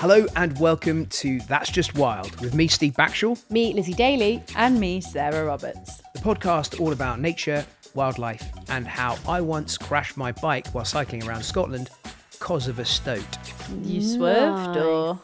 Hello and welcome to That's Just Wild with me, Steve Backshall. Me, Lizzie Daly. And me, Sarah Roberts. The podcast all about nature, wildlife and how I once crashed my bike while cycling around Scotland because of a stoat. You swerved or?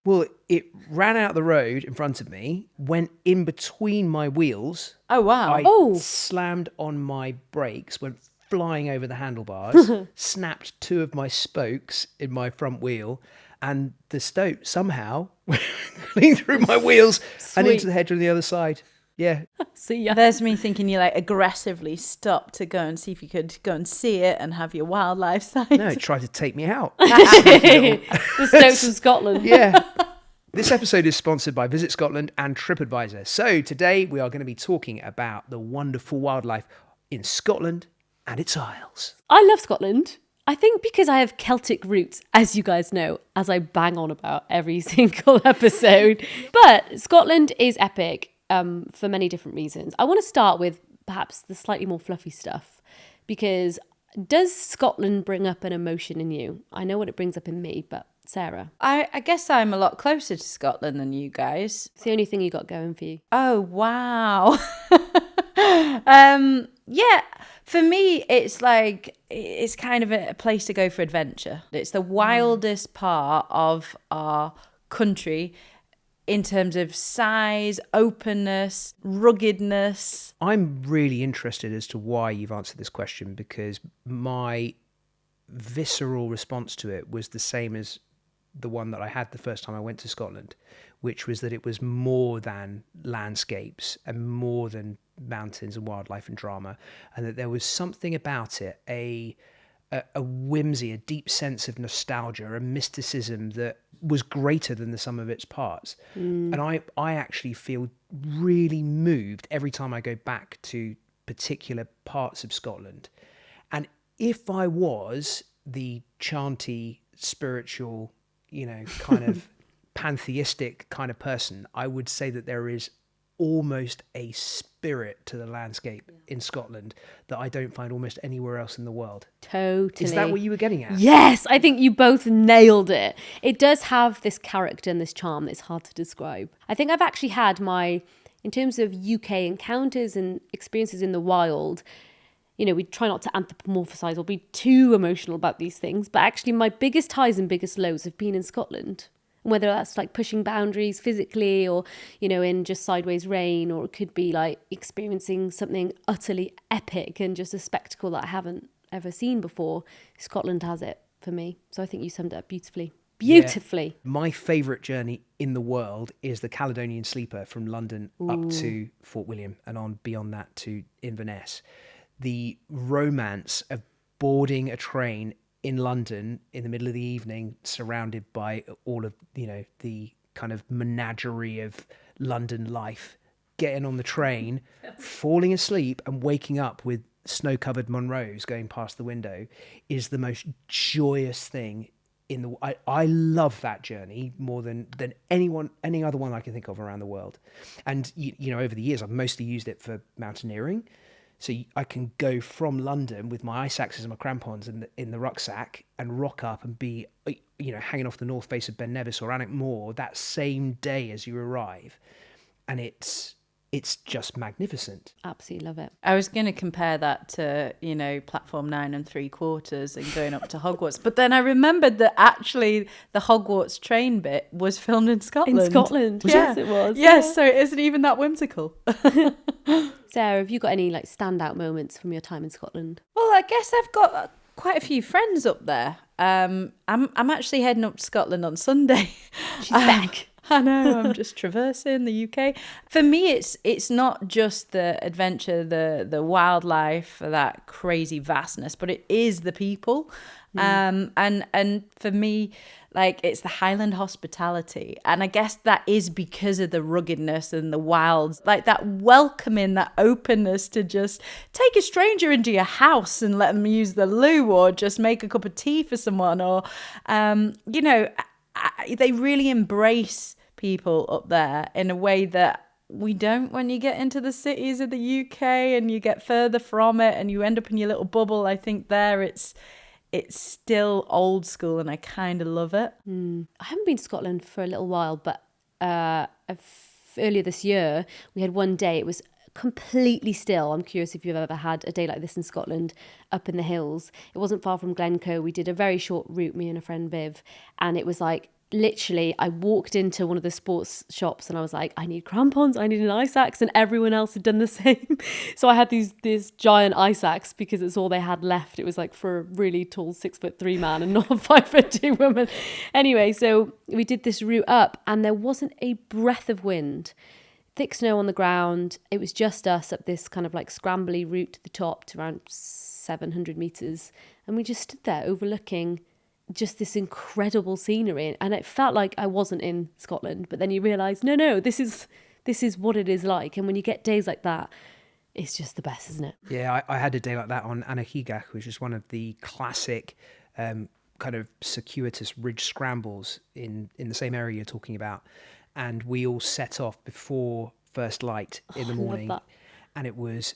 Well, it ran out the road in front of me, went in between my wheels. Oh, wow. I slammed on my brakes, went flying over the handlebars, snapped two of my spokes in my front wheel, and the stoat somehow went through my wheels and into the hedge on the other side. Yeah. See ya. There's me thinking you aggressively stopped to go and see if you could go and see it and have your wildlife side. No, it tried to take me out. The stoats of Scotland. Yeah. This episode is sponsored by Visit Scotland and TripAdvisor. So today we are going to be talking about the wonderful wildlife in Scotland and its isles. I love Scotland. I think because I have Celtic roots, as you guys know, as I bang on about every single episode. But Scotland is epic for many different reasons. I want to start with perhaps the slightly more fluffy stuff, because does Scotland bring up an emotion in you? I know what it brings up in me, but Sarah? I guess I'm a lot closer to Scotland than you guys. It's the only thing you got going for you. Oh, wow. Yeah, for me, it's kind of a place to go for adventure. It's the wildest part of our country in terms of size, openness, ruggedness. I'm really interested as to why you've answered this question, because my visceral response to it was the same as the one that I had the first time I went to Scotland, which was that it was more than landscapes and more than mountains and wildlife and drama, and that there was something about it, a whimsy, a deep sense of nostalgia, a mysticism that was greater than the sum of its parts. And I actually feel really moved every time I go back to particular parts of Scotland. And if I was the chanty, spiritual, kind of pantheistic kind of person, I would say that there is almost a spirit to the landscape in Scotland that I don't find almost anywhere else in the world. Totally. Is that what you were getting at? Yes, I think you both nailed it. It does have this character and this charm that's hard to describe. I think I've actually had in terms of UK encounters and experiences in the wild, we try not to anthropomorphise or be too emotional about these things, but actually my biggest highs and biggest lows have been in Scotland. Whether that's pushing boundaries physically or, in just sideways rain, or it could be experiencing something utterly epic and just a spectacle that I haven't ever seen before. Scotland has it for me. So I think you summed it up beautifully. Beautifully. Yeah. My favourite journey in the world is the Caledonian Sleeper from London up to Fort William and on beyond that to Inverness. The romance of boarding a train in London in the middle of the evening, surrounded by all of, the kind of menagerie of London life, getting on the train, falling asleep and waking up with snow-covered Monroes going past the window is the most joyous thing in the... I love that journey more than any other one I can think of around the world. And, over the years, I've mostly used it for mountaineering. So I can go from London with my ice axes and my crampons in the rucksack and rock up and be, hanging off the north face of Ben Nevis or Alnwick Moor that same day as you arrive. And it's just magnificent. Absolutely love it. I was going to compare that to, platform 9 3/4 and going up to Hogwarts. But then I remembered that actually the Hogwarts train bit was filmed in Scotland. In Scotland? Yes, it was. Yes, so it isn't even that whimsical. Sarah, have you got any standout moments from your time in Scotland? Well, I guess I've got quite a few friends up there. I'm actually heading up to Scotland on Sunday. She's back. I know, I'm just traversing the UK. For me, it's not just the adventure, the wildlife, that crazy vastness, but it is the people. And for me, it's the Highland hospitality. And I guess that is because of the ruggedness and the wilds, that welcoming, that openness to just take a stranger into your house and let them use the loo or just make a cup of tea for someone or, they really embrace people up there in a way that we don't when you get into the cities of the UK and you get further from it and you end up in your little bubble. I think there it's it's still old school and I kind of love it. I haven't been to Scotland for a little while, but earlier this year, we had one day, it was completely still. I'm curious if you've ever had a day like this in Scotland, up in the hills. It wasn't far from Glencoe. We did a very short route, me and a friend Viv, and it was like, literally, I walked into one of the sports shops and I was like, I need crampons, I need an ice axe, and everyone else had done the same. So I had these giant ice axe because it's all they had left. It was like for a really tall 6'3" man and not a 5'2" woman. Anyway, so we did this route up and there wasn't a breath of wind. Thick snow on the ground. It was just us up this kind of like scrambly route to the top to around 700 meters. And we just stood there overlooking just this incredible scenery, and it felt like I wasn't in Scotland. But then you realise, no, this is what it is like. And when you get days like that, it's just the best, isn't it? Yeah, I had a day like that on Anahigach, which is one of the classic kind of circuitous ridge scrambles in the same area you're talking about. And we all set off before first light in the morning, and it was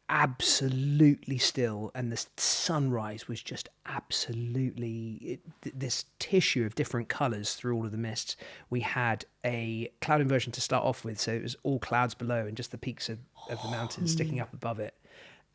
absolutely still, and the sunrise was just absolutely this tissue of different colours through all of the mists. We had a cloud inversion to start off with, so it was all clouds below and just the peaks of the mountains sticking up above it.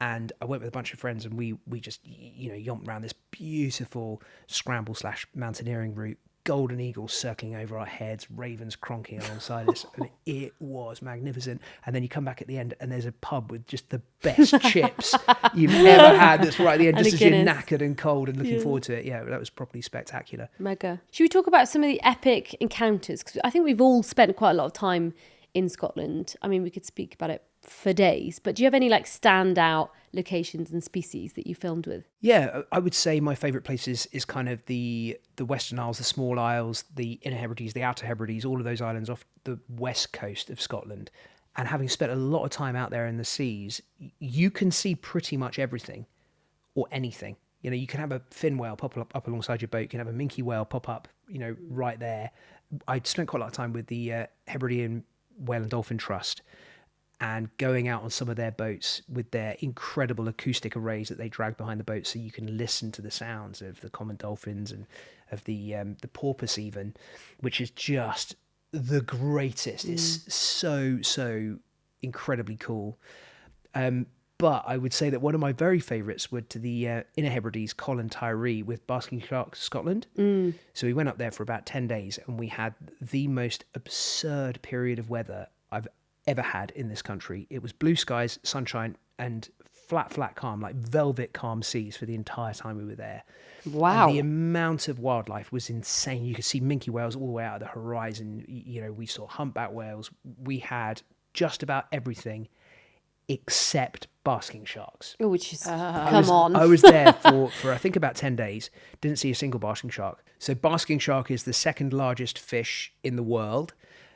And I went with a bunch of friends and we just yomped around this beautiful scramble / mountaineering route. Golden eagles circling over our heads, ravens cronking alongside us, and it was magnificent. And then you come back at the end and there's a pub with just the best chips you've ever had that's right at the end, just as you're knackered and cold and looking forward to it. Yeah, that was properly spectacular. Mega. Should we talk about some of the epic encounters? Because I think we've all spent quite a lot of time in Scotland. I mean, we could speak about it for days, but do you have any like standout locations and species that you filmed with? Yeah, I would say my favourite places is kind of the Western Isles, the Small Isles, the Inner Hebrides, the Outer Hebrides, all of those islands off the west coast of Scotland. And having spent a lot of time out there in the seas, you can see pretty much everything or anything. You can have a fin whale pop up alongside your boat. You can have a minke whale pop up, right there. I spent quite a lot of time with the Hebridean Whale and Dolphin Trust, and going out on some of their boats with their incredible acoustic arrays that they drag behind the boat, so you can listen to the sounds of the common dolphins and of the porpoise even, which is just the greatest. It's so incredibly cool. But I would say that one of my very favourites were to the Inner Hebrides, Colin Tyree with Basking Shark Scotland. So we went up there for about 10 days and we had the most absurd period of weather I've ever had in this country. It was blue skies, sunshine, and flat calm, like velvet calm seas for the entire time we were there. Wow. And the amount of wildlife was insane. You could see minke whales all the way out of the horizon. We saw humpback whales. We had just about everything except basking sharks. Oh, which is, come on. I was there for I think about 10 days, didn't see a single basking shark. So basking shark is the second largest fish in the world.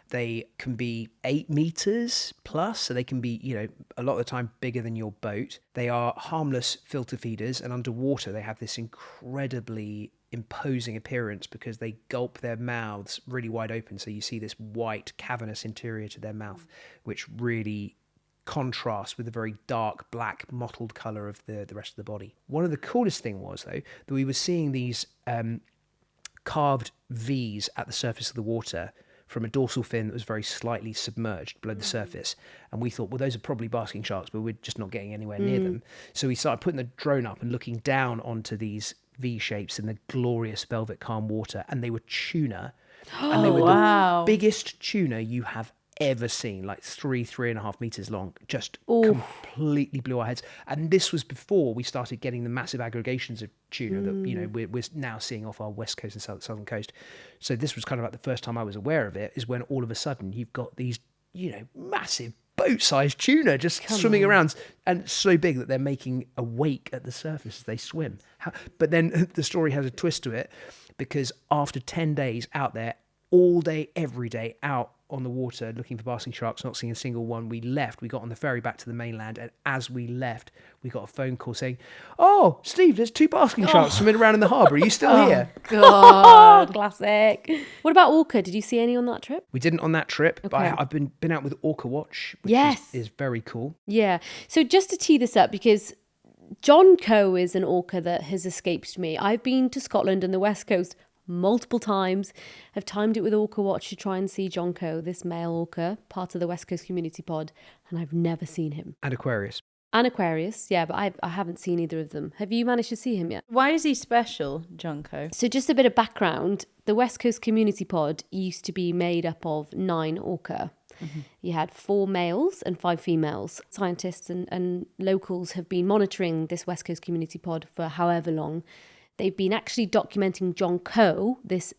They can be 8 meters plus, so they can be, a lot of the time bigger than your boat. They are harmless filter feeders, and underwater they have this incredibly imposing appearance because they gulp their mouths really wide open. So you see this white cavernous interior to their mouth, which really contrasts with the very dark black mottled colour of the rest of the body. One of the coolest thing was, though, that we were seeing these carved V's at the surface of the water from a dorsal fin that was very slightly submerged below the surface. And we thought, well, those are probably basking sharks, but we're just not getting anywhere near them. So we started putting the drone up and looking down onto these V shapes in the glorious velvet calm water. And they were tuna. And they were the biggest tuna you have ever seen, like 3.5 meters long. Just completely blew our heads. And this was before we started getting the massive aggregations of tuna that we're now seeing off our west coast and southern coast. So this was kind of like the first time I was aware of it, is when all of a sudden you've got these massive boat-sized tuna just swimming around, and so big that they're making a wake at the surface as they swim. But then the story has a twist to it, because after 10 days out there, all day, every day, out on the water looking for basking sharks, not seeing a single one, we got on the ferry back to the mainland, and as we left, we got a phone call saying, "Oh, Steve, there's 2 basking sharks swimming around in the harbour. Are you still here?" God, classic. What about Orca? Did you see any on that trip? We didn't on that trip, but I've been out with Orca Watch, which is very cool. Yeah. So just to tee this up, because Jonco is an orca that has escaped me. I've been to Scotland and the West Coast multiple times. I've timed it with Orca Watch to try and see Jonco, this male orca, part of the West Coast Community Pod, and I've never seen him. And Aquarius. And Aquarius, yeah, but I haven't seen either of them. Have you managed to see him yet? Why is he special, Jonco? So just a bit of background. The West Coast Community Pod used to be made up of 9 orca. Mm-hmm. You had 4 males and 5 females. Scientists and locals have been monitoring this West Coast Community Pod for however long. They've been actually documenting Jonco, this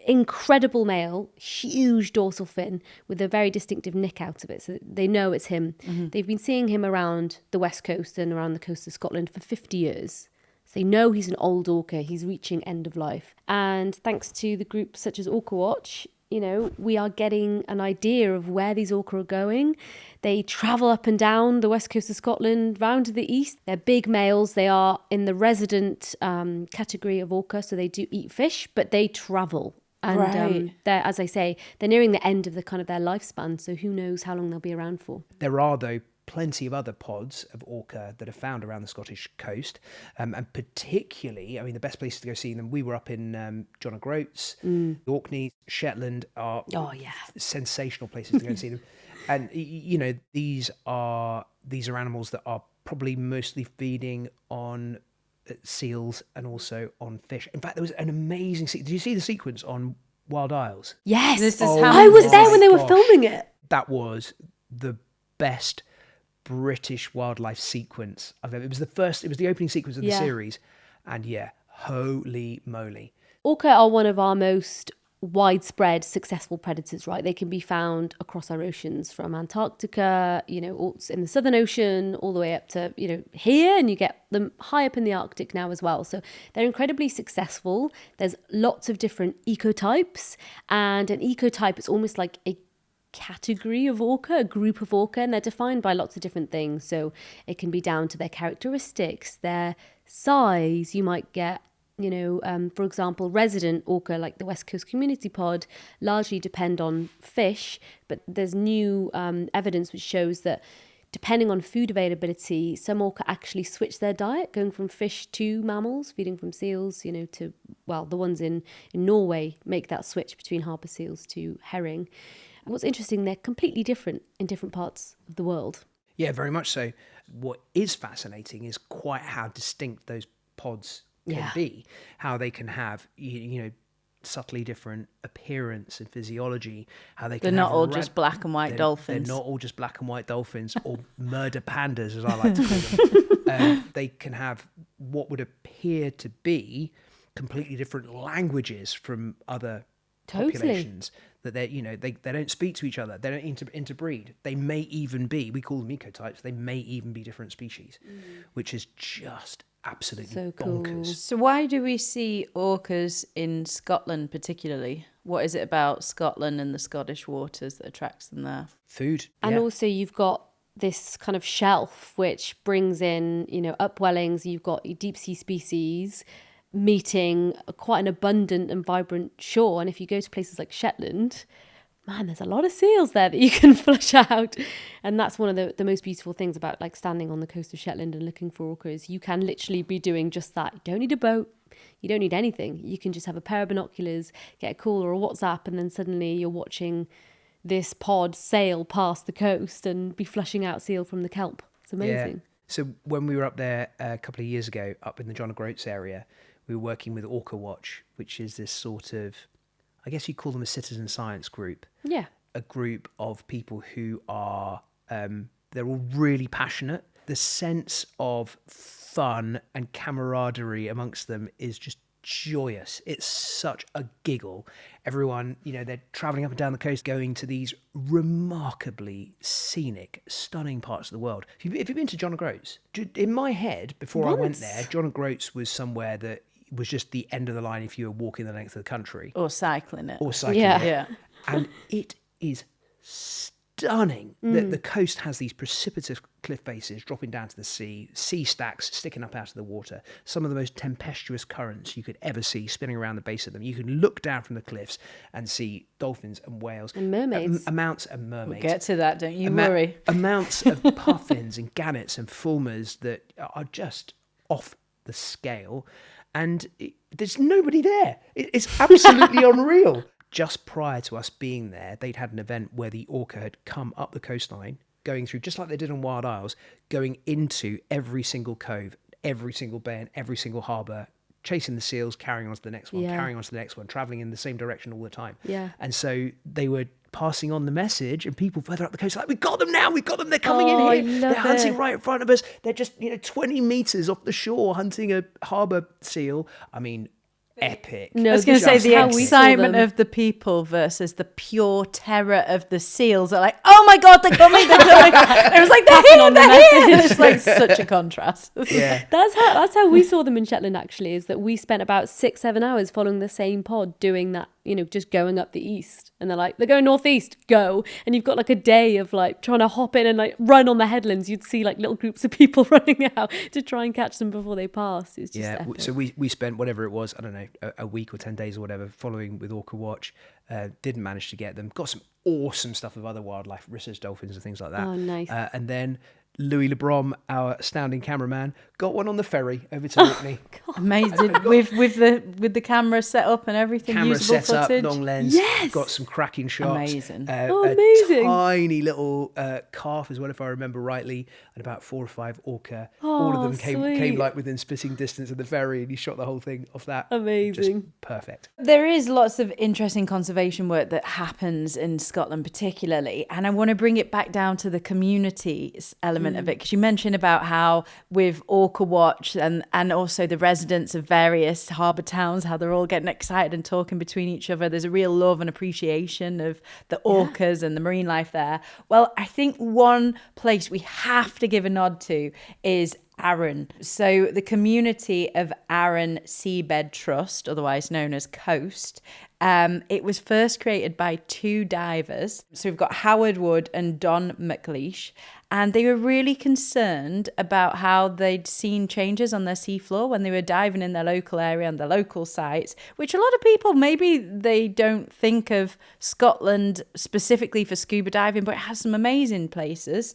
incredible male, huge dorsal fin with a very distinctive nick out of it. So they know it's him. Mm-hmm. They've been seeing him around the West Coast and around the coast of Scotland for 50 years. So they know he's an old orca. He's reaching end of life. And thanks to the groups such as Orca Watch, you know, we are getting an idea of where these orca are going. They travel up and down the west coast of Scotland, round to the east. They're big males. They are in the resident category of orca, so they do eat fish, but they travel. And they're, as I say, they're nearing the end of the kind of their lifespan, so who knows how long they'll be around for. There are, though, plenty of other pods of orca that are found around the Scottish coast, and particularly, I mean, the best places to go see them, we were up in John O'Groats, Orkney, Shetland are sensational places to go and see them. And, you know, these are animals that are probably mostly feeding on seals and also on fish. In fact, there was an amazing did you see the sequence on Wild Isles? Yes, this is I was there when they were filming it. That was the best British wildlife sequence I've ever. It was the opening sequence of the series, and holy moly. Orca are one of our most widespread successful predators, right? They can be found across our oceans, from Antarctica, you know, in the Southern Ocean, all the way up to, you know, here, and you get them high up in the Arctic now as well. So they're incredibly successful. There's lots of different ecotypes, and an ecotype is almost like a category of orca, a group of orca, and they're defined by lots of different things. So it can be down to their characteristics, their size. You might get, you know, for example, resident orca like the West Coast Community Pod largely depend on fish, but there's new evidence which shows that depending on food availability, some orca actually switch their diet, going from fish to mammals, feeding from seals, you know, to, well, the ones in Norway make that switch between harbour seals to herring. What's interesting, they're completely different in different parts of the world. Yeah, very much so. What is fascinating is quite how distinct those pods can be, how they can have, you know, subtly different appearance and physiology, how they can They're not all just black and white dolphins. They're not all just black and white dolphins or murder pandas, as I like to call them. They can have what would appear to be completely different languages from other populations. That they don't speak to each other, they don't interbreed. They may even be, we call them ecotypes, they may even be different species, which is just absolutely so cool. bonkers. So why do we see orcas in Scotland particularly? What is it about Scotland and the Scottish waters that attracts them there? Food. And also you've got this kind of shelf which brings in, you know, upwellings. You've got deep sea species meeting quite an abundant and vibrant shore. And if you go to places like Shetland, man, there's a lot of seals there that you can flush out. And that's one of the most beautiful things about like standing on the coast of Shetland and looking for orcas. You can literally be doing just that. You don't need a boat. You don't need anything. You can just have a pair of binoculars, get a call or a WhatsApp, and then suddenly you're watching this pod sail past the coast and be flushing out seal from the kelp. It's amazing. Yeah. So when we were up there a couple of years ago, up in the John O'Groats area, we were working with Orca Watch, which is this sort of, I guess you'd call them a citizen science group. Yeah. A group of people who are, they're all really passionate. The sense of fun and camaraderie amongst them is just joyous. It's such a giggle. Everyone, you know, they're traveling up and down the coast, going to these remarkably scenic, stunning parts of the world. If you've been to John O'Groats, in my head, before I went there, John O'Groats was somewhere that was just the end of the line if you were walking the length of the country. Or cycling it. Yeah. Yeah. And it is stunning. stunning. The coast has these precipitous cliff faces dropping down to the sea stacks sticking up out of the water, some of the most tempestuous currents you could ever see spinning around the base of them. You can look down from the cliffs and see dolphins and whales. And mermaids. Amounts of mermaids. We'll get to that, don't you worry. Amounts of puffins and gannets and fulmars that are just off the scale. And there's nobody there. It's absolutely unreal. Just prior to us being there, they'd had an event where the orca had come up the coastline, going through, just like they did on Wild Isles, going into every single cove, every single bay and every single harbour, chasing the seals, carrying on to the next one, carrying on to the next one, travelling in the same direction all the time. Yeah. And so they were passing on the message, and people further up the coast are like, we got them now, we got them, they're coming in here, they're hunting right in front of us, they're just 20 metres off the shore hunting a harbour seal. I mean, epic. I was going to say the excitement of the people versus the pure terror of the seals are like, oh my God, they're coming, they're coming. It was like, they're here. It's like such a contrast. Yeah. That's how we saw them in Shetland, actually, is that we spent about 6-7 hours following the same pod doing that, just going up the east. And they're like, they're going northeast, go. And you've got like a day of like trying to hop in and like run on the headlands. You'd see like little groups of people running out to try and catch them before they pass. It's just epic. So we spent whatever it was, I don't know, a week or 10 days or whatever, following with Orca Watch. Didn't manage to get them. Got some awesome stuff of other wildlife, research dolphins and things like that. Oh, nice. And then Louis Lebrom, our astounding cameraman, got one on the ferry over to Orkney. Amazing. with the camera set up and everything. Camera usable set footage. up, long lens. Yes. Got some cracking shots. Amazing. Amazing. A tiny little calf as well, if I remember rightly, and about 4 or 5 orca. All of them came like within spitting distance of the ferry, and he shot the whole thing off that. Amazing. Just perfect. There is lots of interesting conservation work that happens in Scotland particularly, and I want to bring it back down to the community element of it, because you mentioned about how with Orca Watch and also the residents of various harbour towns, how they're all getting excited and talking between each other. There's a real love and appreciation of the orcas and the marine life there. Well, I think one place we have to give a nod to is Arran. So the community of Arran Seabed Trust, otherwise known as Coast, it was first created by 2 divers. So we've got Howard Wood and Don McLeish, and they were really concerned about how they'd seen changes on their seafloor when they were diving in their local area and their local sites, which a lot of people, maybe they don't think of Scotland specifically for scuba diving, but it has some amazing places.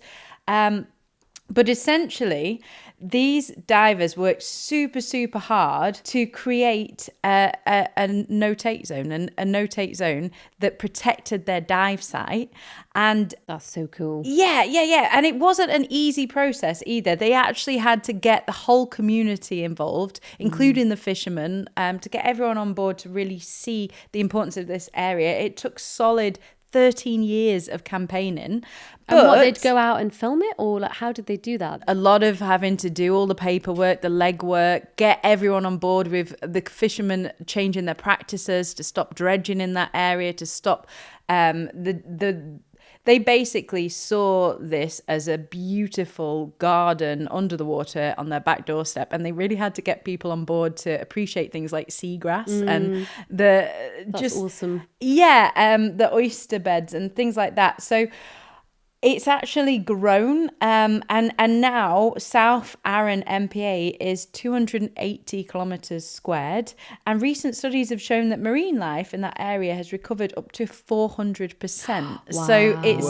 But essentially, these divers worked super, super hard to create a no-take zone, and a no-take zone that protected their dive site. And that's so cool. Yeah. And it wasn't an easy process either. They actually had to get the whole community involved, including the fishermen, to get everyone on board to really see the importance of this area. It took solid 13 years of campaigning. And what, they'd go out and film it, or like how did they do that? A lot of having to do all the paperwork, the legwork, get everyone on board with the fishermen changing their practices to stop dredging in that area, to stop they basically saw this as a beautiful garden under the water on their back doorstep, and they really had to get people on board to appreciate things like seagrass and That's awesome. The oyster beds and things like that. So it's actually grown, and now South Arran MPA is 280 kilometres squared, and recent studies have shown that marine life in that area has recovered up to 400%. Wow. So it's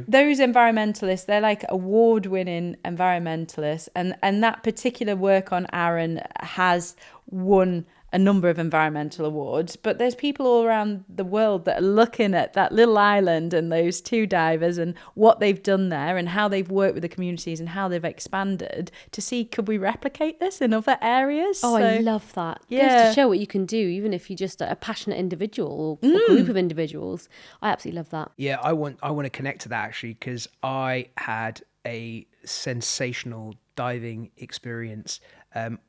those environmentalists, they're like award-winning environmentalists, and that particular work on Arran has won a number of environmental awards, but there's people all around the world that are looking at that little island and those 2 divers and what they've done there and how they've worked with the communities and how they've expanded to see, could we replicate this in other areas? Oh, so, I love that. Yeah. Goes to show what you can do, even if you're just a passionate individual or a group of individuals. I absolutely love that. Yeah, I want to connect to that actually, because I had a sensational diving experience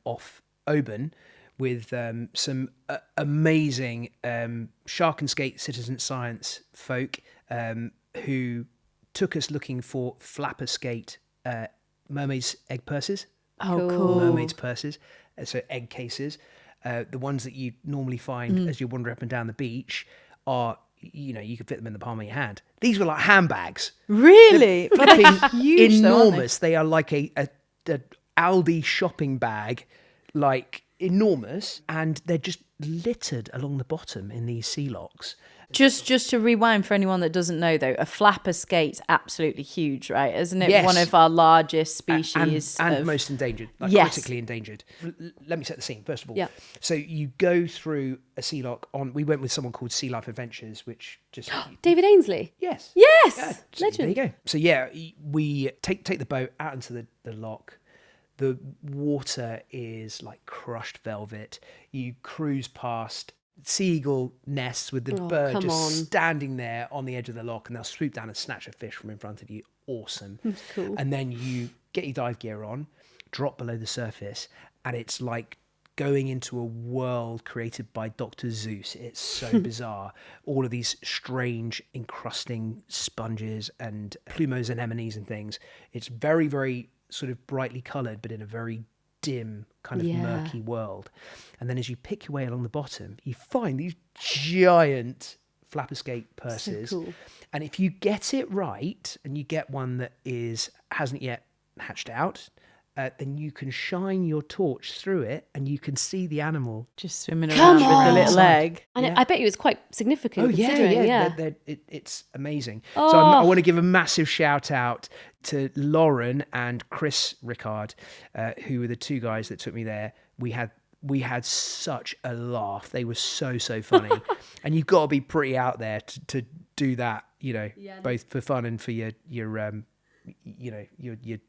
off Oban with some amazing shark and skate citizen science folk who took us looking for flapper skate mermaids' egg purses. Oh, cool. Mermaids' purses, so egg cases. The ones that you normally find as you wander up and down the beach are you could fit them in the palm of your hand. These were like handbags. Really? But they're Flipping huge, though, aren't enormous. They are like a Aldi shopping bag, like enormous, and they're just littered along the bottom in these sea lochs. Just to rewind for anyone that doesn't know, though, a flapper skate's absolutely huge, right? Isn't it Yes. one of our largest species? And most endangered, like Yes. critically endangered. Let me set the scene, first of all. Yeah. So you go through a sea loch we went with someone called Sea Life Adventures, which just... David Ainsley. Yes. Yes. Yeah, so Legend. there you go. So yeah, we take the boat out into the loch. The water is like crushed velvet. You cruise past seagull nests with the bird come just on. standing there on the edge of the loch, and they'll swoop down and snatch a fish from in front of you. Awesome. Cool. And then you get your dive gear on, drop below the surface, and it's like going into a world created by Dr. Zeus. It's so bizarre. All of these strange encrusting sponges and plumose anemones and things. It's very, very sort of brightly coloured, but in a very dim kind of murky world. And then as you pick your way along the bottom, you find these giant flapper skate purses. So cool. And if you get it right, and you get one that hasn't yet hatched out, then you can shine your torch through it and you can see the animal. Just swimming Come around with on. the little egg. And Yeah. I bet you it's quite significant. Oh yeah, considering, yeah. It's amazing. So I want to give a massive shout out to Lauren and Chris Rickard, who were the two guys that took me there. We had such a laugh. They were so funny, and you've got to be pretty out there to do that. Both for fun and for your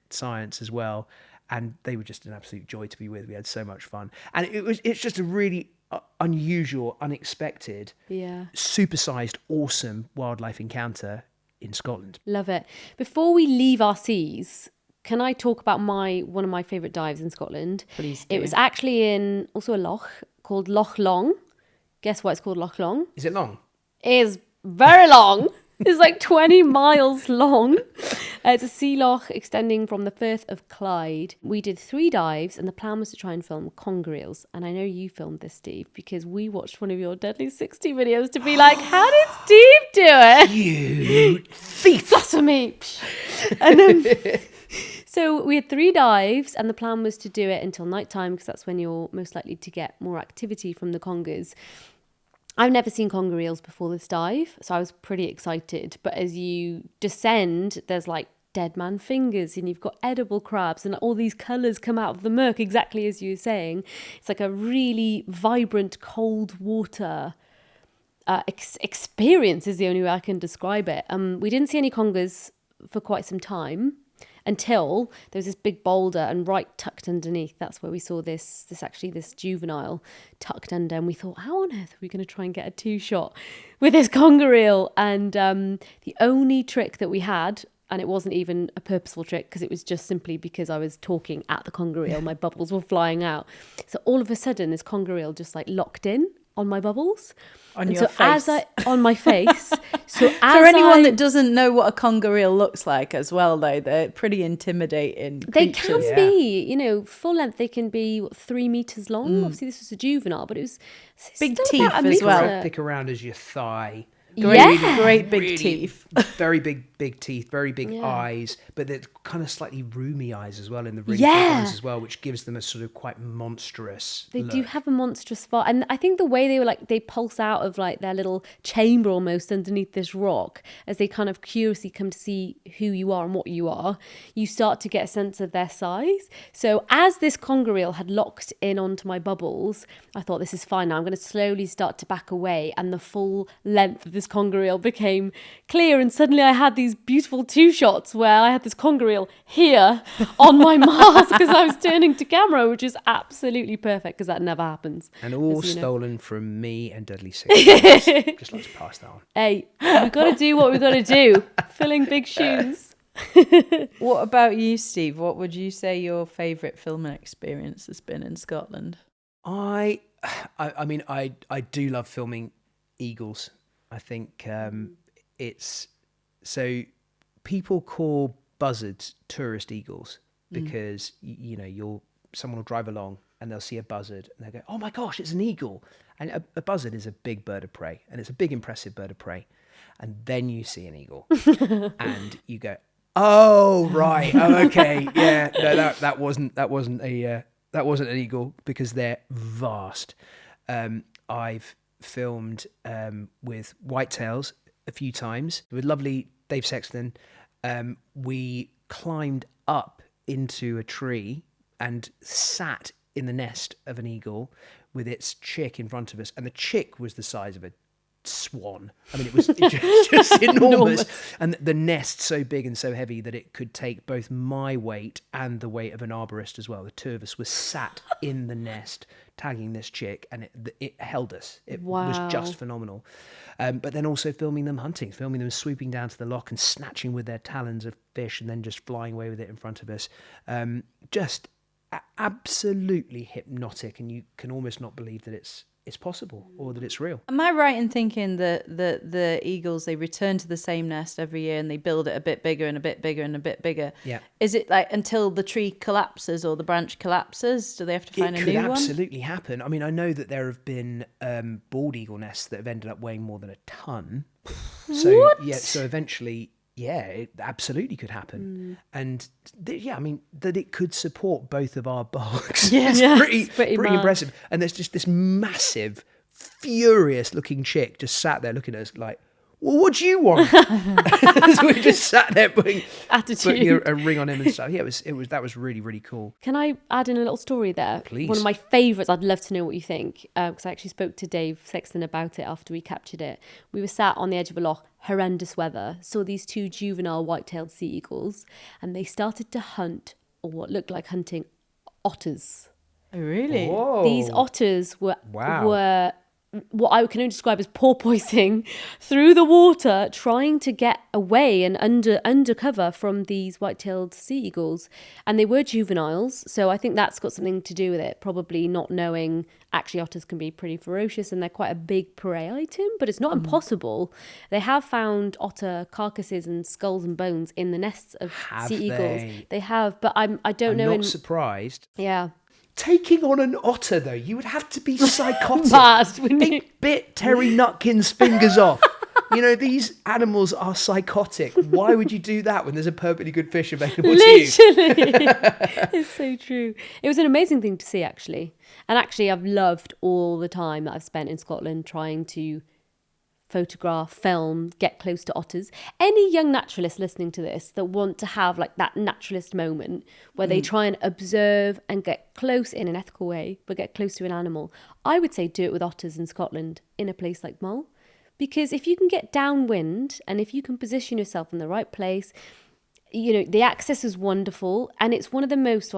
science as well. And they were just an absolute joy to be with. We had so much fun, and it's just a really unusual, unexpected, supersized, awesome wildlife encounter in Scotland. Love it. Before we leave our seas, can I talk about one of my favourite dives in Scotland? Please do. It was actually in also a loch called Loch Long. Guess why it's called Loch Long? Is it long? It is very long. It's like 20 miles long. It's a sea loch extending from the Firth of Clyde. We did 3 dives, and the plan was to try and film conger eels. And I know you filmed this, Steve, because we watched one of your Deadly 60 videos to be like, how did Steve do it? You thief! Blasphemy! And then, so we had 3 dives, and the plan was to do it until nighttime, because that's when you're most likely to get more activity from the congers. I've never seen conger eels before this dive, so I was pretty excited. But as you descend, there's like dead man fingers, and you've got edible crabs, and all these colours come out of the murk, exactly as you were saying. It's like a really vibrant cold water experience is the only way I can describe it. We didn't see any congers for quite some time, until there was this big boulder, and right tucked underneath, that's where we saw this juvenile tucked under, and we thought, how on earth are we going to try and get a 2-shot with this conger eel? And the only trick that we had, and it wasn't even a purposeful trick, because it was just simply because I was talking at the conger eel, my bubbles were flying out. So all of a sudden, this conger eel just like locked in on my bubbles. On and your face. On my face. So For anyone that doesn't know what a conger eel looks like as well, though, they're pretty intimidating They creatures. can be, full length. They can be 3 meters long. Obviously, this was a juvenile, but it was Big still teeth about a as well. metre. Thick around as your thigh. Great big Really teeth. Very big teeth, very big Yeah. eyes, but they're kind of slightly roomy eyes as well in the really Yeah. big ones as well, which gives them a sort of quite monstrous They look. do have a monstrous fart, and I think the way they pulse out of like their little chamber almost underneath this rock, as they kind of curiously come to see who you are and what you are, you start to get a sense of their size. So as this conger eel had locked in onto my bubbles, I thought, this is fine now. I'm going to slowly start to back away, and the full length of this conger eel became clear, and suddenly I had these beautiful 2 shots where I had this conger eel here on my mask because I was turning to camera, which is absolutely perfect because that never happens. And all as you know. stolen from me and Deadly 60. Just like to pass that on. Hey, we've got to do what we've got to do. Filling big shoes. What about you, Steve? What would you say your favourite filming experience has been in Scotland? I mean, I do love filming eagles. I think it's so people call buzzards tourist eagles because someone will drive along and they'll see a buzzard and they'll go, oh my gosh, it's an eagle. And a buzzard is a big bird of prey, and it's a big, impressive bird of prey. And then you see an eagle and you go, oh, right. Oh, okay. Yeah, no, that wasn't an eagle, because they're vast. I've filmed with whitetails a few times with lovely Dave Sexton. We climbed up into a tree and sat in the nest of an eagle with its chick in front of us, and the chick was the size of a swan. I mean, it was just enormous. And the nest so big and so heavy that it could take both my weight and the weight of an arborist as well. The two of us were sat in the nest tagging this chick, and it held us. It was just phenomenal. But then also filming them hunting, filming them swooping down to the loch and snatching with their talons of fish and then just flying away with it in front of us. Just absolutely hypnotic, and you can almost not believe that it's possible or that it's real. Am I right in thinking that the eagles, they return to the same nest every year and they build it a bit bigger and a bit bigger and a bit bigger? Yeah. Is it like until the tree collapses or the branch collapses? Do they have to find a new one? It could absolutely happen. I mean, I know that there have been bald eagle nests that have ended up weighing more than a ton. So What? yeah, so eventually, yeah, it absolutely could happen. And I mean, that it could support both of our bulks. Yeah, it's it's pretty mad. impressive. And there's just this massive, furious looking chick just sat there looking at us like, well, what do you want? So we just sat there putting Attitude. a ring on him and stuff. Yeah, that was really, really cool. Can I add in a little story there? Please. One of my favourites. I'd love to know what you think, because I actually spoke to Dave Sexton about it after we captured it. We were sat on the edge of a loch, horrendous weather, saw these two juvenile white-tailed sea eagles, and they started to hunt, or what looked like hunting, otters. Oh, really? Whoa. These otters were Wow. what I can only describe as porpoising through the water, trying to get away and under cover from these white-tailed sea eagles. And they were juveniles, so I think that's got something to do with it, probably not knowing actually otters can be pretty ferocious and they're quite a big prey item, but it's not impossible. They have found otter carcasses and skulls and bones in the nests of sea eagles. They have, but I don't know. I'm not surprised. Yeah. Taking on an otter, though, you would have to be psychotic. Mad, wouldn't you? They bit Terry Nutkin's fingers off. You know, these animals are psychotic. Why would you do that when there's a perfectly good fish available to you? Literally. It's so true. It was an amazing thing to see, actually. And actually, I've loved all the time that I've spent in Scotland trying to photograph, film, get close to otters. Any young naturalist listening to this that want to have like that naturalist moment where they try and observe and get close in an ethical way, but get close to an animal, I would say do it with otters in Scotland in a place like Mull. Because if you can get downwind and if you can position yourself in the right place, you know, the access is wonderful. And it's one of the most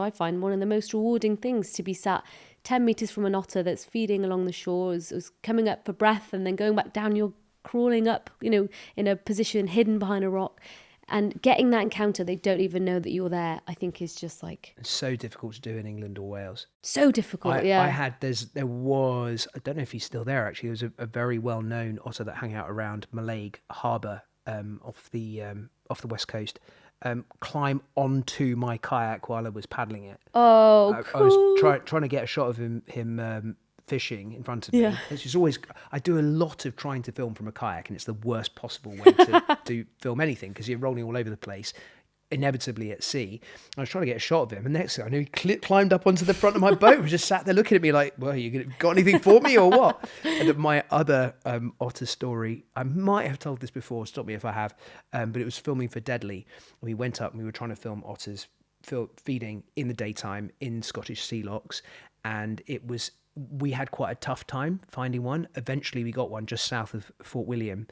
rewarding things to be sat 10 metres from an otter that's feeding along the shores, is coming up for breath and then going back down. You're crawling up, you know, in a position hidden behind a rock. And getting that encounter, they don't even know that you're there, I think is just like... It's so difficult to do in England or Wales. So difficult, There was, I don't know if he's still there actually, there was a very well-known otter that hung out around Mallaig Harbour off the west coast. Climb onto my kayak while I was paddling it. Oh, cool. I was trying to get a shot of him fishing in front of me. It's just always, I do a lot of trying to film from a kayak, and it's the worst possible way to film anything because you're rolling all over the place, inevitably at sea. I was trying to get a shot of him, and next thing I knew, he climbed up onto the front of my boat and just sat there looking at me like, well, you got anything for me or what? And my other otter story, I might have told this before, stop me if I have, but it was filming for Deadly. We went up and we were trying to film otters feeding in the daytime in Scottish sea lochs, and we had quite a tough time finding one. Eventually we got one just south of Fort William,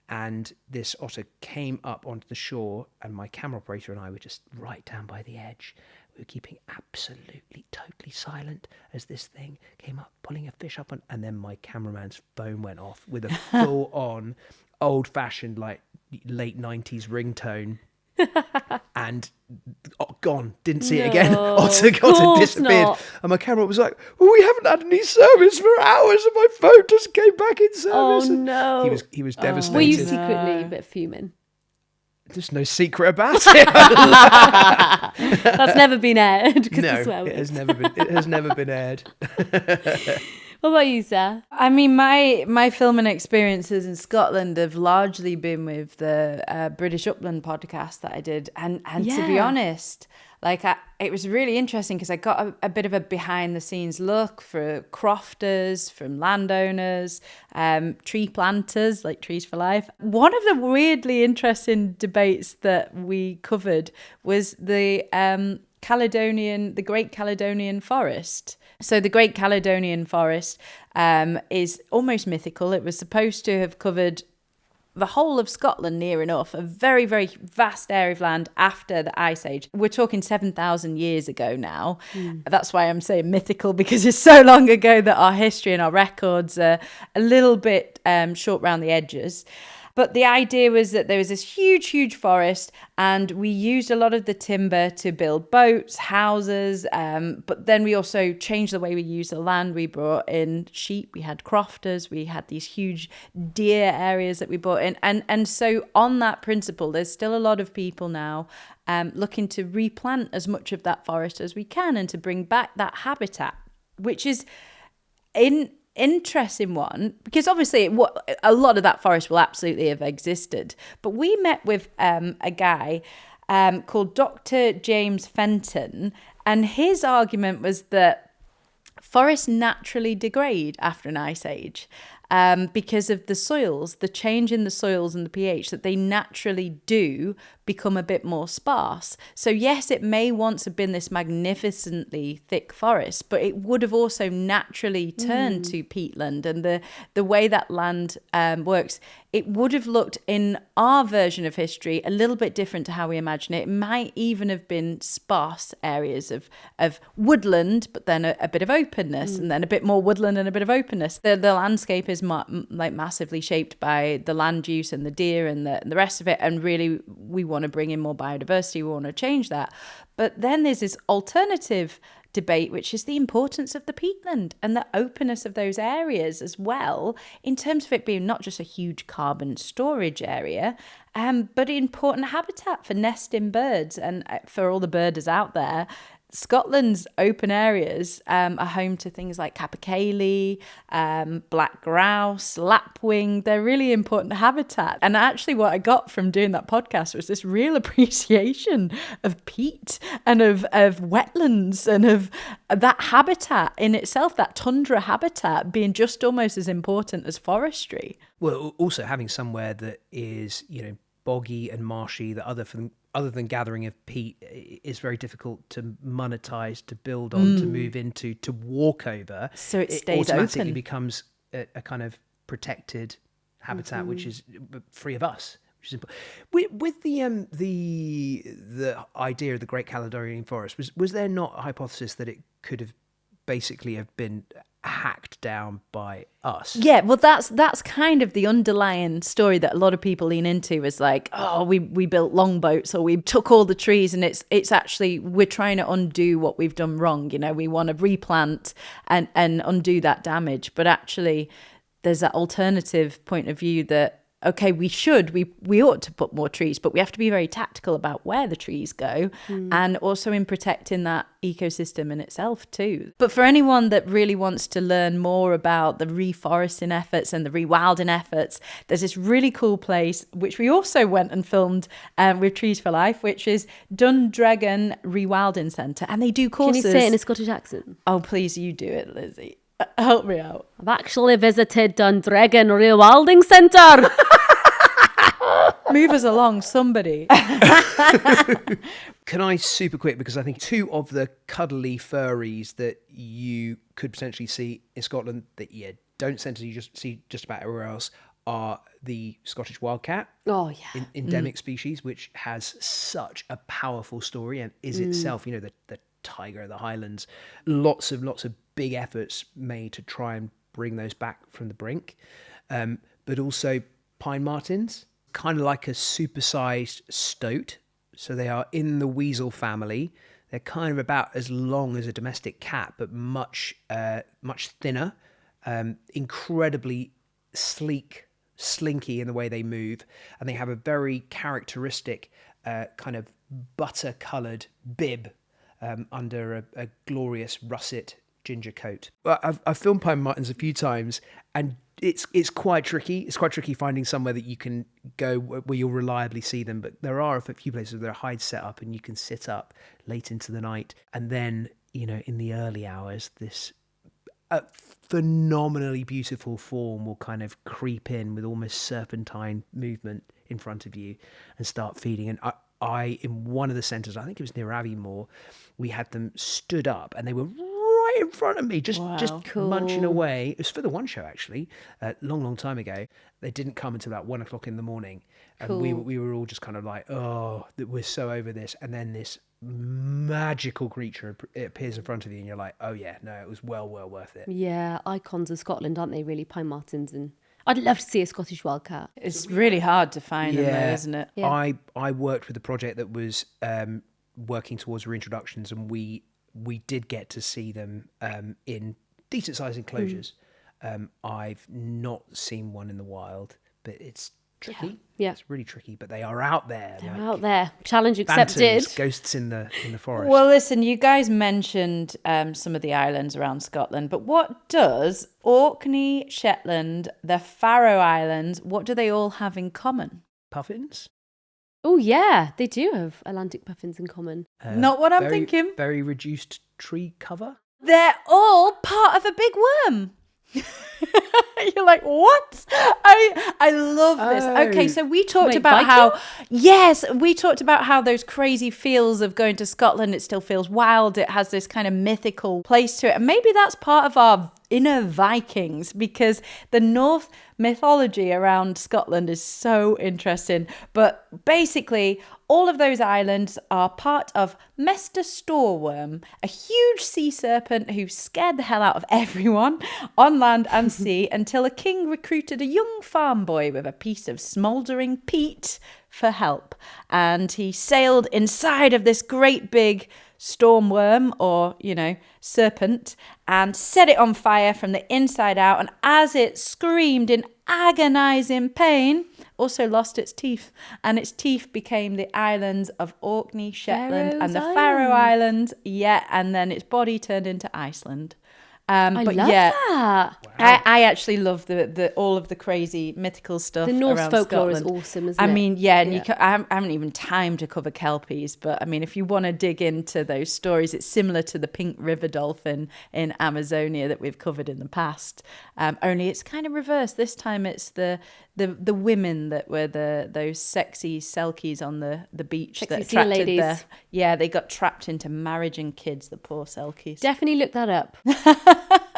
and this otter came up onto the shore, and my camera operator and I were just right down by the edge. We were keeping absolutely, totally silent as this thing came up, pulling a fish up, and then my cameraman's phone went off with a full-on, old-fashioned, like, late 90s ringtone. And gone, didn't see it again. Otter disappeared. Not. And my camera was like, well, we haven't had any service for hours, and my phone just came back in service. Oh no. He was devastated. Were you secretly a bit fuming? There's no secret about it. That's never been aired. No, it has never been aired. What about you, Sarah? I mean, my filming experiences in Scotland have largely been with the British Upland podcast that I did. And to be honest, it was really interesting because I got a bit of a behind the scenes look for crofters, from landowners, tree planters, like Trees for Life. One of the weirdly interesting debates that we covered was the Great Caledonian Forest. So the Great Caledonian Forest is almost mythical. It was supposed to have covered the whole of Scotland near enough, a very, very vast area of land after the Ice Age. We're talking 7,000 years ago now. That's why I'm saying mythical, because it's so long ago that our history and our records are a little bit short round the edges. But the idea was that there was this huge, huge forest, and we used a lot of the timber to build boats, houses, but then we also changed the way we used the land. We brought in sheep, we had crofters, we had these huge deer areas that we brought in. And so on that principle, there's still a lot of people now looking to replant as much of that forest as we can and to bring back that habitat, which is interesting one, because obviously a lot of that forest will absolutely have existed. But we met with a guy called Dr. James Fenton, and his argument was that forests naturally degrade after an ice age because of the soils, the change in the soils and the pH, that they naturally do become a bit more sparse. So yes, it may once have been this magnificently thick forest, but it would have also naturally turned to peatland. And the way that land works, it would have looked in our version of history a little bit different to how we imagine it. It might even have been sparse areas of woodland, but then a bit of openness, and then a bit more woodland and a bit of openness. The landscape is massively shaped by the land use and the deer and the rest of it. And really, we want to bring in more biodiversity. We want to change that. But then there's this alternative debate, which is the importance of the peatland and the openness of those areas as well, in terms of it being not just a huge carbon storage area, but important habitat for nesting birds. And for all the birders out there, Scotland's open areas are home to things like capercaillie, black grouse, lapwing. They're really important habitat. And actually what I got from doing that podcast was this real appreciation of peat and of wetlands and of that habitat in itself, that tundra habitat being just almost as important as forestry. Well, also having somewhere that is, boggy and marshy, that other than gathering of peat, is very difficult to monetize, to build on, to move into, to walk over. So it stays automatically open. Becomes a kind of protected habitat, which is free of us. Which is with the idea of the Great Caledonian Forest, was there not a hypothesis that it could have basically have been hacked down by us? Yeah, well, that's kind of the underlying story that a lot of people lean into, is like, oh, we built longboats, or we took all the trees, and it's actually, we're trying to undo what we've done wrong. We want to replant and undo that damage. But actually, there's that alternative point of view that, okay, we ought to put more trees, but we have to be very tactical about where the trees go, and also in protecting that ecosystem in itself too. But for anyone that really wants to learn more about the reforesting efforts and the rewilding efforts, there's this really cool place, which we also went and filmed with Trees for Life, which is Dundregan Rewilding Centre. And they do courses. Can you say it in a Scottish accent? Oh, please, you do it, Lizzie. Help me out. I've actually visited Dundregan Rewilding Centre. Move us along, somebody. Can I super quick, because I think two of the cuddly furries that you could potentially see in Scotland that you don't see just about everywhere else are the Scottish wildcat. Oh yeah, endemic species, which has such a powerful story and is itself, the tiger of the Highlands. Lots of big efforts made to try and bring those back from the brink, but also pine martens, kind of like a supersized stoat. So they are in the weasel family. They're kind of about as long as a domestic cat, but much thinner, incredibly sleek slinky in the way they move, and they have a very characteristic kind of butter-coloured bib under a glorious russet ginger coat. I've filmed pine martens a few times, and it's quite tricky. It's quite tricky finding somewhere that you can go where you'll reliably see them. But there are a few places where there are hides set up, and you can sit up late into the night. And then, in the early hours, this phenomenally beautiful form will kind of creep in with almost serpentine movement in front of you and start feeding. And I in one of the centres, I think it was near Aviemore, we had them stood up, and they were right in front of me, just Cool. munching away. It was for the one show, actually, a long time ago. They didn't come until about 1 o'clock in the morning. And Cool. we were all just kind of like, oh, we're so over this. And then this magical creature appears in front of you, and you're like, oh yeah, no, it was well worth it. Yeah, icons of Scotland, aren't they, really? Pine martens. And I'd love to see a Scottish wildcat. It's really hard to find them, though, isn't it? Yeah. I worked with a project that was working towards reintroductions, and we did get to see them in decent sized enclosures. I've not seen one in the wild, but it's tricky. Yeah. It's really tricky, but they are out there. They're out there. Challenge accepted. Phantoms, ghosts in the forest. Well, listen, you guys mentioned some of the islands around Scotland, but what does Orkney, Shetland, the Faroe Islands, what do they all have in common? Puffins? Oh, yeah, they do have Atlantic puffins in common. Not what I'm thinking. Very reduced tree cover. They're all part of a big worm. You're like, what? I love this. Okay, so we talked about we talked about how those crazy feels of going to Scotland, it still feels wild. It has this kind of mythical place to it. And maybe that's part of our inner Vikings, because the North mythology around Scotland is so interesting. But basically, all of those islands are part of Mester Storeworm, a huge sea serpent who scared the hell out of everyone on land and sea until a king recruited a young farm boy with a piece of smouldering peat for help. And he sailed inside of this great big stormworm, or, serpent, and set it on fire from the inside out. And as it screamed in agonizing pain, also lost its teeth. And its teeth became the islands of Orkney, Shetland, and the Faroe Islands. Yeah, and then its body turned into Iceland. I love that. I actually love the all of the crazy mythical stuff. The Norse around folklore Scotland. is awesome, isn't it? I mean, I haven't even time to cover kelpies, but I mean, if you want to dig into those stories, it's similar to the pink river dolphin in Amazonia that we've covered in the past. Only it's kind of reversed. This time it's the women that were those sexy selkies on the beach Sexy that sea attracted ladies. they got trapped into marriage and kids, the poor selkies. Definitely look that up.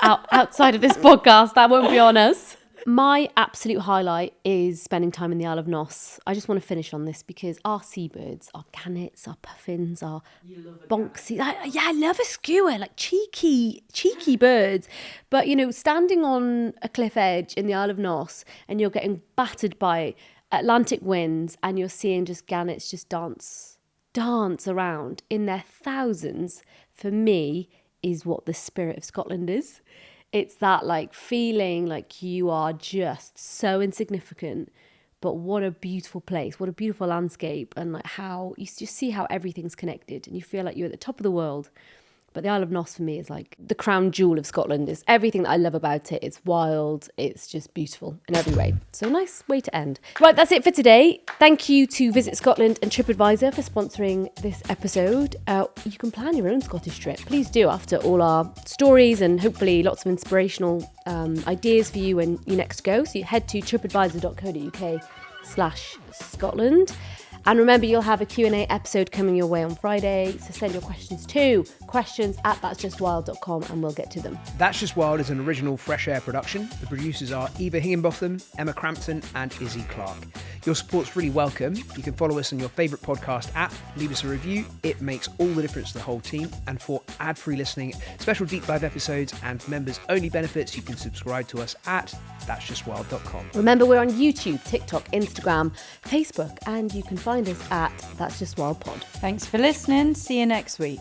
Outside of this podcast, that won't be on us. My absolute highlight is spending time in the Isle of Noss. I just want to finish on this because our seabirds, our gannets, our puffins, our bonksies. I love a skewer, like cheeky birds. But, standing on a cliff edge in the Isle of Noss and you're getting battered by Atlantic winds and you're seeing just gannets just dance around in their thousands, for me, is what the spirit of Scotland is. It's that feeling like you are just so insignificant, but what a beautiful place, what a beautiful landscape, and how you just see how everything's connected and you feel like you're at the top of the world. But the Isle of Noss for me is the crown jewel of Scotland. It's everything that I love about it. It's wild. It's just beautiful in every way. So nice way to end. Right, that's it for today. Thank you to Visit Scotland and TripAdvisor for sponsoring this episode. You can plan your own Scottish trip. Please do, after all our stories and hopefully lots of inspirational ideas for you when you next go. So you head to tripadvisor.co.uk/Scotland. And remember, you'll have a Q&A episode coming your way on Friday. So send your questions to questions@that'sjustwild.com and we'll get to them. That's Just Wild is an original Fresh Air production. The producers are Eva Higginbotham, Emma Crampton and Izzy Clark. Your support's really welcome. You can follow us on your favourite podcast app, leave us a review. It makes all the difference to the whole team. And for ad-free listening, special deep dive episodes and members-only benefits, you can subscribe to us at that'sjustwild.com. Remember, we're on YouTube, TikTok, Instagram, Facebook, and you can find us at That's Just Wild Pod. Thanks for listening. See you next week.